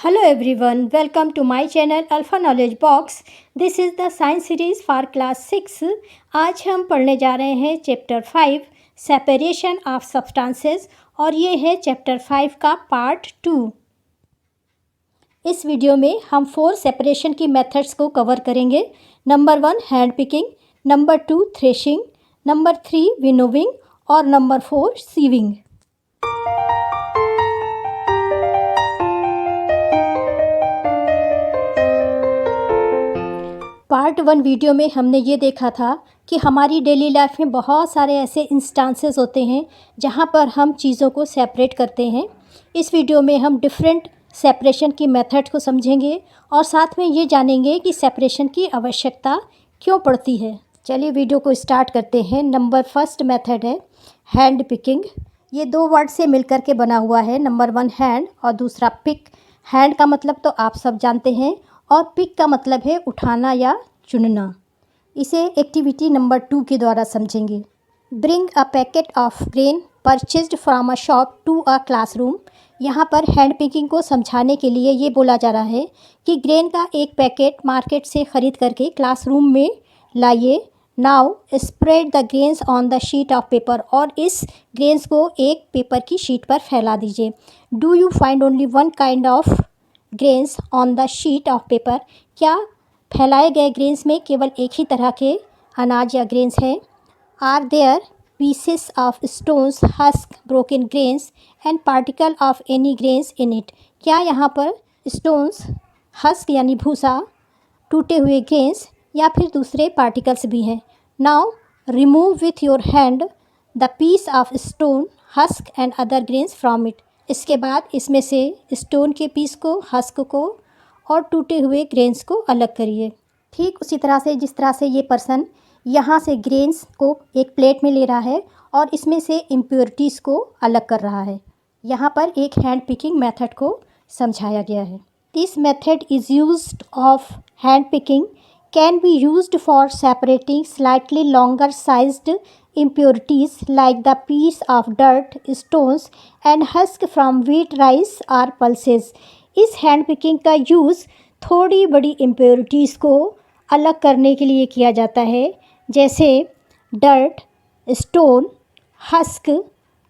Hello everyone, welcome to my channel Alpha Knowledge Box. This is the science series for class 6. आज हम पढ़ने जा रहे हैं चैप्टर 5 सेपरेशन ऑफ सब्सटेंसेस और ये है चैप्टर 5 का पार्ट 2। इस वीडियो में हम 4 सेपरेशन की मेथड्स को कवर करेंगे। Number 1 hand picking, number 2 threshing, number 3 winnowing और नंबर 4 सीविंग। पार्ट 1 वीडियो में हमने ये देखा था कि हमारी डेली लाइफ में बहुत सारे ऐसे इंस्टांसेस होते हैं जहाँ पर हम चीज़ों को सेपरेट करते हैं। इस वीडियो में हम डिफरेंट सेपरेशन की मेथड को समझेंगे और साथ में ये जानेंगे कि सेपरेशन की आवश्यकता क्यों पड़ती है। चलिए वीडियो को स्टार्ट करते हैं। नंबर फर्स्ट मेथड है हैंड पिकिंग। ये 2 वर्ड से मिलकर के बना हुआ है। नंबर 1 हैंड और दूसरा पिक। हैंड का मतलब तो आप सब जानते हैं और पिक का मतलब है उठाना या चुनना। इसे एक्टिविटी नंबर 2 के द्वारा समझेंगे। Bring a packet of grain purchased from a shop to a classroom. यहाँ पर हैंड पिकिंग को समझाने के लिए ये बोला जा रहा है कि ग्रेन का एक पैकेट मार्केट से ख़रीद करके क्लासरूम में लाइए। Now spread the grains on the sheet of paper. और इस ग्रेन्स को एक पेपर की शीट पर फैला दीजिए। Do you find only one kind of grains on the sheet of paper. क्या फैलाए गए ग्रेन्स में केवल एक ही तरह के अनाज या ग्रेन्स हैं। Are there pieces of stones husk broken grains and particle of any grains in it. क्या यहाँ पर स्टोन्स हस्क यानी भूसा, टूटे हुए ग्रेन्स या फिर दूसरे पार्टिकल्स भी हैं। Now remove with your hand the piece of stone husk and other grains from it. इसके बाद इसमें से स्टोन के पीस को, हस्क को और टूटे हुए ग्रेन्स को अलग करिए। ठीक उसी तरह से जिस तरह से ये पर्सन यहाँ से ग्रेन्स को एक प्लेट में ले रहा है और इसमें से इम्प्योरिटीज़ को अलग कर रहा है। यहाँ पर एक हैंड पिकिंग मेथड को समझाया गया है। This method is used of hand picking can be used for separating slightly longer sized impurities like the piece of dirt, stones and husk from wheat, rice or pulses। इस hand picking का use थोड़ी बड़ी impurities को अलग करने के लिए किया जाता है, जैसे डर्ट, स्टोन, हस्क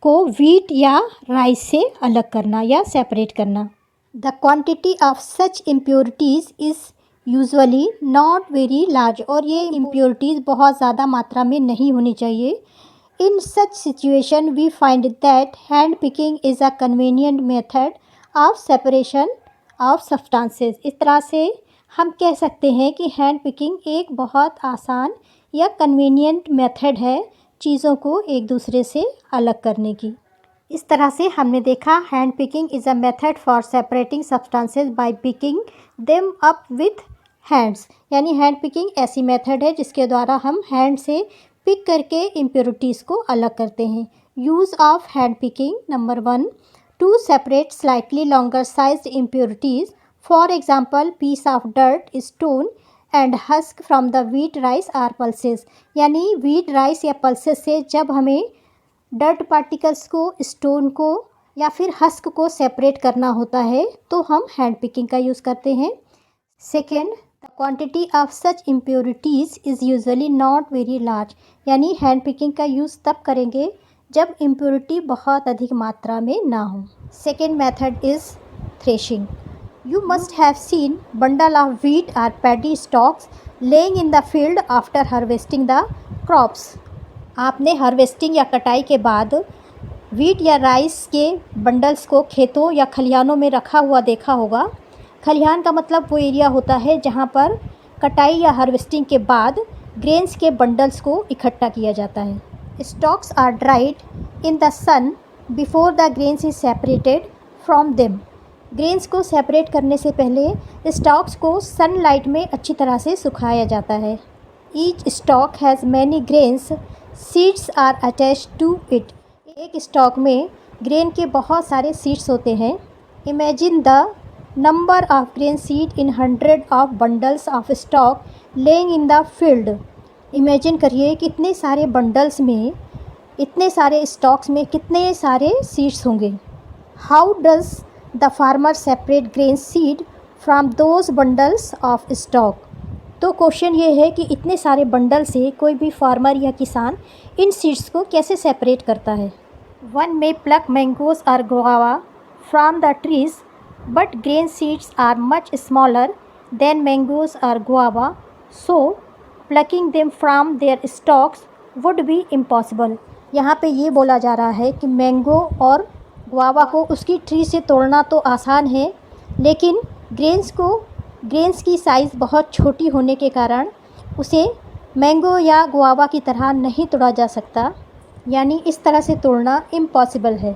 को व्हीट या राइस से अलग करना या सेपरेट करना। The quantity of such impurities is usually not very large. और ये इम्प्योरिटीज़ बहुत ज़्यादा मात्रा में नहीं होनी चाहिए। In such situation we find that hand picking is a convenient method of separation of substances. इस तरह से हम कह सकते हैं कि हैंड पिकिंग एक बहुत आसान या कन्वीनियंट मेथड है चीज़ों को एक दूसरे से अलग करने की। इस तरह से हमने देखा hand picking is a method for separating substances bye picking them up with hands. यानी हैंड पिकिंग ऐसी मेथड है जिसके द्वारा हम हैंड से पिक करके इम्प्योरिटीज़ को अलग करते हैं। Use of hand picking number 1 to separate slightly longer sized impurities. For example piece of dirt, stone and husk from the wheat, rice or pulses. यानी व्हीट, राइस या पल्सेस से जब हमें डर्ट पार्टिकल्स को, स्टोन को या फिर husk को सेपरेट करना होता है तो हम हैंड पिकिंग का यूज़ करते हैं। Second, the quantity of such impurities is usually not very large. यानी हैंड पिकिंग का यूज़ तब करेंगे जब इम्प्योरिटी बहुत अधिक मात्रा में ना हो। Second method is threshing. You must have seen bundle of wheat और paddy stalks lying in the field after harvesting the crops. आपने हार्वेस्टिंग या कटाई के बाद व्हीट या राइस के बंडल्स को खेतों या खलिहानों में रखा हुआ देखा होगा। खलिहान का मतलब वो एरिया होता है जहाँ पर कटाई या हार्वेस्टिंग के बाद ग्रेन्स के बंडल्स को इकट्ठा किया जाता है। Stalks are dried in the sun before the grains is separated from them. Grains को सेपरेट करने से पहले स्टॉक्स को सनलाइट में अच्छी तरह से सुखाया जाता है। Each stalk has many grains, seeds are attached to it. एक स्टॉक में ग्रेन के बहुत सारे सीड्स होते हैं। Imagine the number of grain seed in 100 of bundles of stalk lying in the field. Imagine करिए कि इतने सारे बंडल्स में, इतने सारे स्टॉक्स में कितने सारे सीड्स होंगे। How does the farmer separate grain seed from those bundles of stock. तो क्वेश्चन ये है कि इतने सारे बंडल से कोई भी फार्मर या किसान इन सीड्स को कैसे सेपरेट करता है। वन मे प्लक मैंगोज और guava from the trees but grain seeds are much smaller than mangoes और guava, so plucking them from their stalks would be impossible. यहाँ पे ये बोला जा रहा है कि मैंगो और गुआवा को उसकी ट्री से तोड़ना तो आसान है, लेकिन ग्रेन्स की साइज़ बहुत छोटी होने के कारण उसे मैंगो या गुआवा की तरह नहीं तोड़ा जा सकता, यानी इस तरह से तोड़ना इम्पॉसिबल है।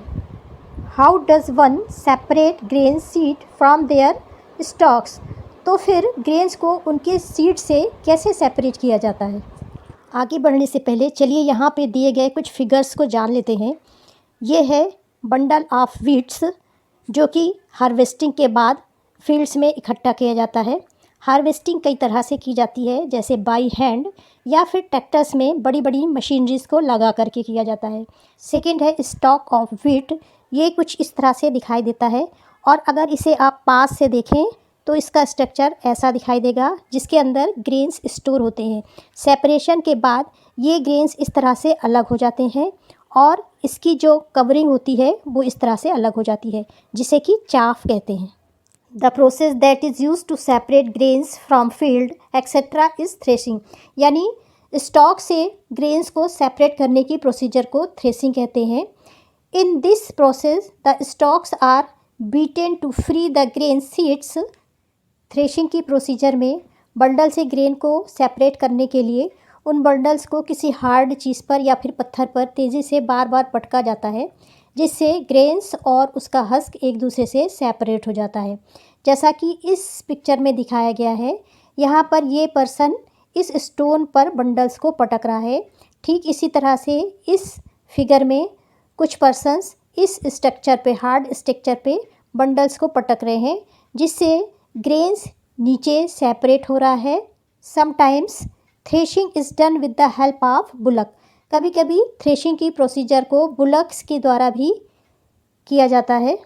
How does one separate grain seed from their stalks. तो फिर ग्रेन्स को उनके सीड से कैसे सेपरेट किया जाता है। आगे बढ़ने से पहले चलिए यहाँ पे दिए गए कुछ फिगर्स को जान लेते हैं। ये है बंडल ऑफ वीट्स जो कि हार्वेस्टिंग के बाद फील्ड्स में इकट्ठा किया जाता है। हार्वेस्टिंग कई तरह से की जाती है, जैसे बाई हैंड या फिर ट्रैक्टर्स में बड़ी बड़ी मशीनरीज को लगा करके किया जाता है। सेकंड है स्टॉक ऑफ वीट। ये कुछ इस तरह से दिखाई देता है, और अगर इसे आप पास से देखें तो इसका स्ट्रक्चर ऐसा दिखाई देगा, जिसके अंदर ग्रेन्स स्टोर होते हैं। सेपरेशन के बाद ये ग्रेन्स इस तरह से अलग हो जाते हैं और इसकी जो कवरिंग होती है वो इस तरह से अलग हो जाती है, जिसे कि चाफ कहते हैं। The process that is use to separate grains from field etcetera is threshing. यानी स्टॉक से ग्रेन्स को सेपरेट करने की प्रोसीजर को थ्रेशिंग कहते हैं। In this process the stalks are beaten to free the grain seeds. Threshing की procedure में बंडल से ग्रेन को सेपरेट करने के लिए उन बंडल्स को किसी हार्ड चीज़ पर या फिर पत्थर पर तेज़ी से बार बार पटका जाता है, जिससे ग्रेन्स और उसका हस्क एक दूसरे से सेपरेट हो जाता है। जैसा कि इस पिक्चर में दिखाया गया है, यहाँ पर ये पर्सन इस स्टोन पर बंडल्स को पटक रहा है। ठीक इसी तरह से इस फिगर में कुछ पर्सन्स इस स्ट्रक्चर पे, हार्ड स्ट्रक्चर पे बंडल्स को पटक रहे हैं, जिससे ग्रेन्स नीचे सेपरेट हो रहा है। Sometimes threshing is done with the help of bullock. कभी कभी थ्रेशिंग की प्रोसीजर को बुलक्स के द्वारा भी किया जाता है,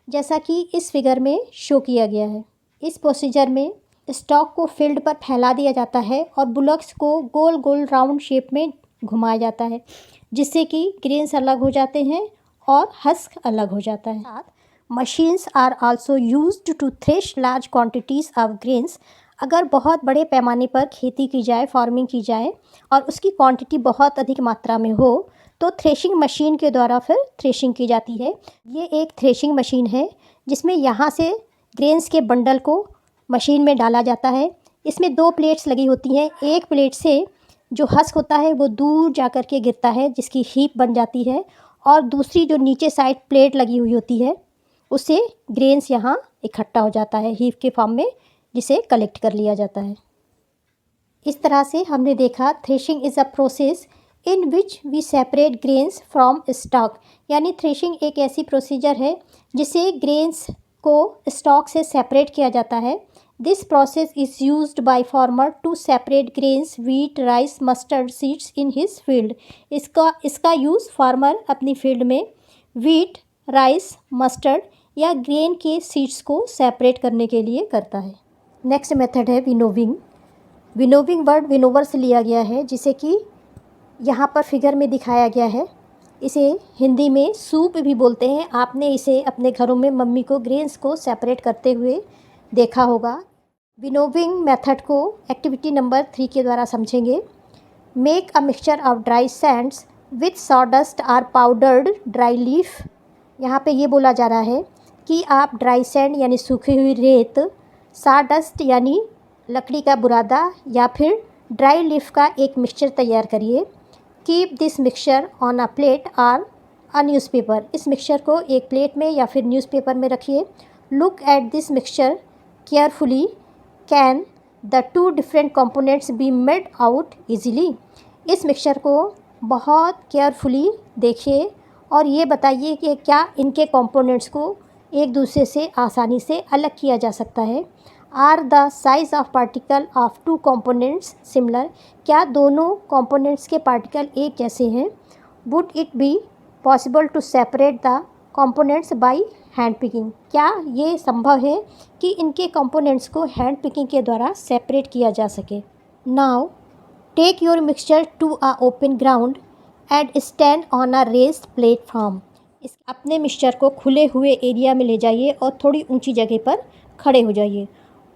जैसा कि इस फिगर में शो किया गया है। इस प्रोसीजर में स्टॉक को फील्ड पर फैला दिया जाता है और बुलक्स को गोल गोल राउंड शेप में घुमाया जाता है, जिससे कि ग्रेन्स अलग हो जाते हैं और हस्क अलग हो जाता है। Machines are also used to thresh large quantities of grains. अगर बहुत बड़े पैमाने पर खेती की जाए, फार्मिंग की जाए और उसकी क्वांटिटी बहुत अधिक मात्रा में हो, तो थ्रेशिंग मशीन के द्वारा फिर थ्रेशिंग की जाती है। ये एक थ्रेशिंग मशीन है जिसमें यहाँ से ग्रेन्स के बंडल को मशीन में डाला जाता है। इसमें 2 प्लेट्स लगी होती हैं। एक प्लेट से जो हस्क होता है वो दूर जा कर के गिरता है, जिसकी हीप बन जाती है, और दूसरी जो नीचे साइड प्लेट लगी हुई होती है उससे ग्रेन्स यहाँ इकट्ठा हो जाता है हीप के फॉर्म में, जिसे कलेक्ट कर लिया जाता है। इस तरह से हमने देखा threshing is a process in which we separate grains from stalk. यानी थ्रेशिंग एक ऐसी प्रोसीजर है जिसे ग्रेन्स को स्टॉक से सेपरेट किया जाता है। This process is used by farmer to separate grains, wheat, rice, mustard seeds in his field. इसका यूज़ फार्मर अपनी फील्ड में व्हीट, राइस, मस्टर्ड या ग्रेन के सीड्स को सेपरेट करने के लिए करता है। नेक्स्ट मेथड है विनोविंग। विनोविंग वर्ड विनोवर से लिया गया है, जिसे कि यहाँ पर फिगर में दिखाया गया है। इसे हिंदी में सूप भी बोलते हैं। आपने इसे अपने घरों में मम्मी को ग्रेन्स को सेपरेट करते हुए देखा होगा। विनोविंग मेथड को एक्टिविटी नंबर 3 के द्वारा समझेंगे। Make a mixture of dry sands with sawdust or powdered dry leaf. यहाँ पे ये बोला जा रहा है कि आप ड्राई सैंड यानी सूखी हुई रेत, सॉडस्ट यानी लकड़ी का बुरादा या फिर ड्राई लीफ का एक मिक्सचर तैयार करिए। Keep this mixture on a plate और अ न्यूज़पेपर। इस मिक्सचर को एक प्लेट में या फिर न्यूज़पेपर में रखिए। Look at this mixture carefully. Can the 2 different components be made out easily. इस मिक्सचर को बहुत केयरफुली देखिए और ये बताइए कि क्या इनके कंपोनेंट्स को एक दूसरे से आसानी से अलग किया जा सकता है। Are the size of particle of 2 components similar. क्या दोनों कंपोनेंट्स के पार्टिकल एक जैसे हैं। Would it be possible to separate the components by hand picking. क्या ये संभव है कि इनके कंपोनेंट्स को हैंड पिकिंग के द्वारा सेपरेट किया जा सके? Now take your mixture to a open ground and stand on a raised platform. अपने मिक्सचर को खुले हुए एरिया में ले जाइए और थोड़ी ऊंची जगह पर खड़े हो जाइए।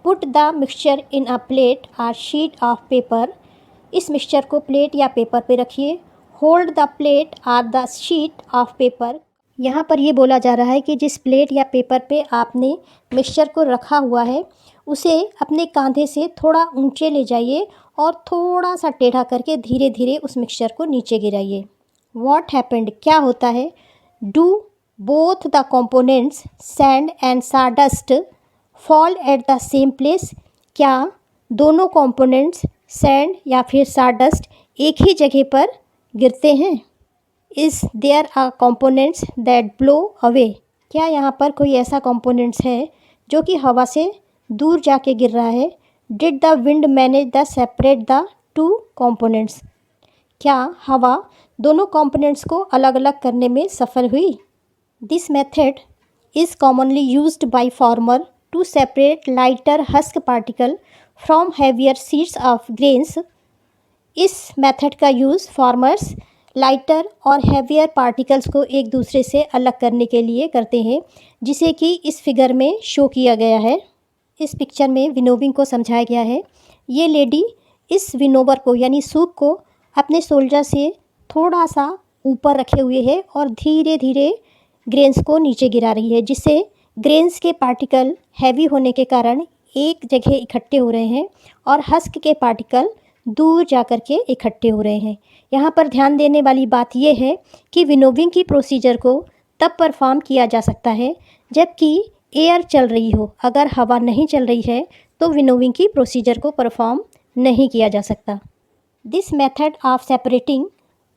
Put the mixture in a plate और शीट ऑफ पेपर। इस मिक्सचर को प्लेट या पेपर पे रखिए। होल्ड द प्लेट और द शीट ऑफ पेपर। यहाँ पर ये बोला जा रहा है कि जिस प्लेट या पेपर पे आपने मिक्सचर को रखा हुआ है उसे अपने कंधे से थोड़ा ऊंचे ले जाइए और थोड़ा सा टेढ़ा करके धीरे धीरे उस मिक्सचर को नीचे गिराइए। व्हाट हैपेंड, क्या होता है? Do both the components sand and sawdust fall at the same place? क्या दोनों कंपोनेंट्स सैंड या फिर साडस्ट एक ही जगह पर गिरते हैं? Is there are components that blow away? क्या यहाँ पर कोई ऐसा कंपोनेंट्स है जो कि हवा से दूर जाके गिर रहा है? Did the wind manage the separate the two components? क्या हवा दोनों कंपोनेंट्स को अलग अलग करने में सफल हुई? This method is commonly used by farmer to separate lighter husk particle from heavier seeds of grains. इस मेथड का यूज़ फार्मर्स लाइटर और हैवियर पार्टिकल्स को एक दूसरे से अलग करने के लिए करते हैं, जिसे कि इस फिगर में शो किया गया है। इस पिक्चर में विनोविंग को समझाया गया है। ये लेडी इस विनोवर को यानी सूप को अपने शोल्डर से थोड़ा सा ऊपर रखे हुए है और धीरे धीरे ग्रेन्स को नीचे गिरा रही है, जिससे ग्रेन्स के पार्टिकल हैवी होने के कारण एक जगह इकट्ठे हो रहे हैं और हस्क के पार्टिकल दूर जा कर के इकट्ठे हो रहे हैं। यहाँ पर ध्यान देने वाली बात यह है कि विनोविंग की प्रोसीजर को तब परफॉर्म किया जा सकता है जबकि एयर चल रही हो। अगर हवा नहीं चल रही है तो विनोविंग की प्रोसीजर को परफॉर्म नहीं किया जा सकता। This method of separating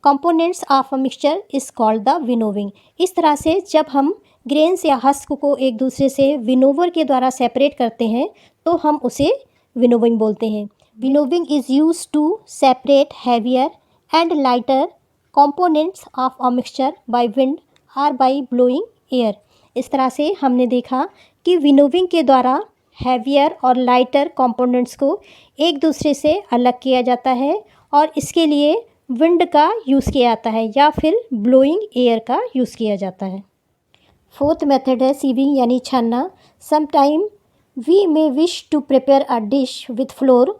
components of a mixture is called the winnowing. इस तरह से जब हम ग्रेन्स या हस्क को एक दूसरे से विनोवर के द्वारा सेपरेट करते हैं तो हम उसे विनोविंग बोलते हैं। Winnowing is use to separate heavier and lighter components of a mixture by wind और बाय ब्लोइंग एयर। इस तरह से हमने देखा कि विनोविंग के द्वारा हैवियर और लाइटर कंपोनेंट्स को एक दूसरे से अलग किया जाता है और इसके लिए विंड का यूज़ किया जाता है या फिर ब्लोइंग एयर का यूज़ किया जाता है। फोर्थ मेथड है सीविंग यानी छानना। Sometime we may wish to prepare a dish with flour.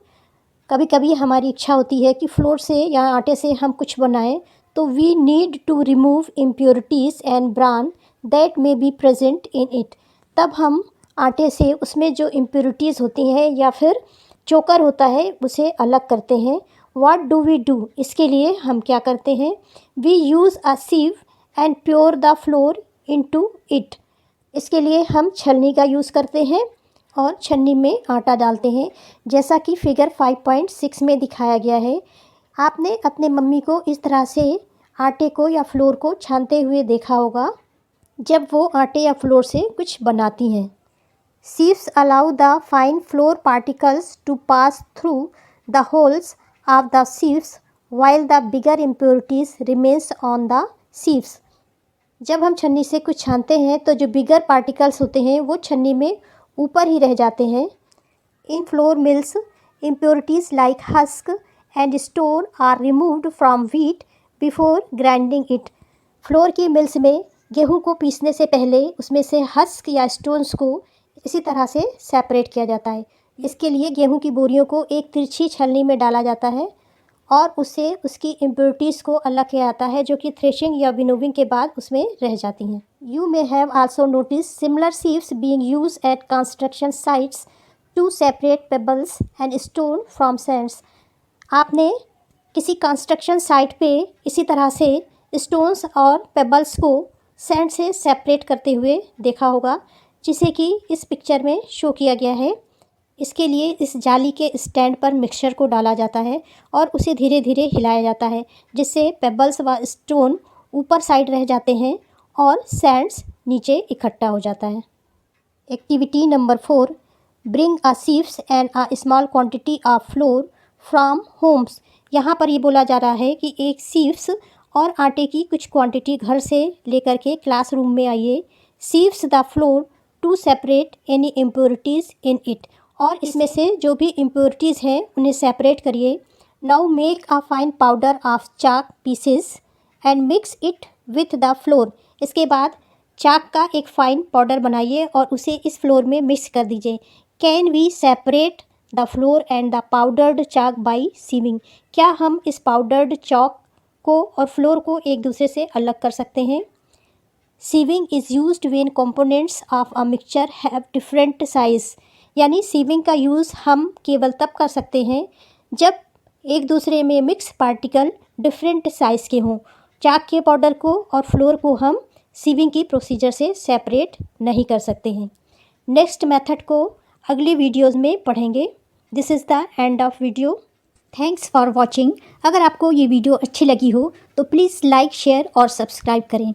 कभी कभी हमारी इच्छा होती है कि फ्लोर से या आटे से हम कुछ बनाएं, तो we need to remove impurities and bran that may be present in it. तब हम आटे से उसमें जो इम्प्योरिटीज़ होती हैं या फिर चोकर होता है उसे अलग करते हैं। What do we do? इसके लिए हम क्या करते हैं? We use a sieve and pour the flour into it. इसके लिए हम छलनी का यूज़ करते हैं और छन्नी में आटा डालते हैं, जैसा कि फिगर 5.6 में दिखाया गया है। आपने अपने मम्मी को इस तरह से आटे को या फ्लोर को छानते हुए देखा होगा जब वो आटे या फ्लोर से कुछ बनाती हैं। Sieves allow the fine flour particles to pass through the holes of the sieves while the bigger impurities remains on the sieves। जब हम छन्नी से कुछ छानते हैं तो जो बिगर पार्टिकल्स होते हैं वो छन्नी में ऊपर ही रह जाते हैं। In flour mills impurities like husk and stone are removed from wheat before grinding it। Floor की मिल्स में गेहूं को पीसने से पहले उसमें से हस्क या स्टोन्स को इसी तरह से सेपरेट किया जाता है। इसके लिए गेहूं की बोरियों को एक तिरछी छलनी में डाला जाता है और उससे उसकी इम्प्योरिटीज़ को अलग किया जाता है जो कि थ्रेशिंग या विनोविंग के बाद उसमें रह जाती हैं। You may have also notice similar sieves being used at construction sites to separate pebbles and stone from sands. आपने किसी कंस्ट्रक्शन साइट पे इसी तरह से स्टोन्स और पेबल्स को सैंड से सेपरेट करते हुए देखा होगा, जिसे कि इस पिक्चर में शो किया गया है। इसके लिए इस जाली के स्टैंड पर मिक्सचर को डाला जाता है और उसे धीरे धीरे हिलाया जाता है, जिससे पेबल्स व स्टोन ऊपर साइड रह जाते हैं और सैंड्स नीचे इकट्ठा हो जाता है। Activity number 4, bring a sieves and a small quantity of flour from homes. यहाँ पर ये बोला जा रहा है कि एक सीव्स और आटे की कुछ क्वांटिटी घर से लेकर के क्लासरूम में आइए। sieves the floor to separate any impurities in it. और इसमें से जो भी impurities है उन्हें separate करिए. Now make a fine powder of chalk pieces and mix it with the floor. इसके बाद चाक का एक फाइन पाउडर बनाइए और उसे इस फ्लोर में मिक्स कर दीजिए. Can we separate the flour and the powdered chalk by sieving. क्या हम इस पाउडर्ड चॉक को और फ्लोर को एक दूसरे से अलग कर सकते हैं. Sieving is used when components of a mixture have different size. यानी सीविंग का यूज़ हम केवल तब कर सकते हैं जब एक दूसरे में मिक्स पार्टिकल डिफरेंट साइज़ के हों. चाक के पाउडर को और फ्लोर को हम सीविंग की प्रोसीजर से सेपरेट नहीं कर सकते हैं. नेक्स्ट मेथड को अगली वीडियोज़ में पढ़ेंगे. This is the end of video. Thanks for watching. अगर आपको ये वीडियो अच्छी लगी हो तो प्लीज़ लाइक, शेयर और सब्सक्राइब करें.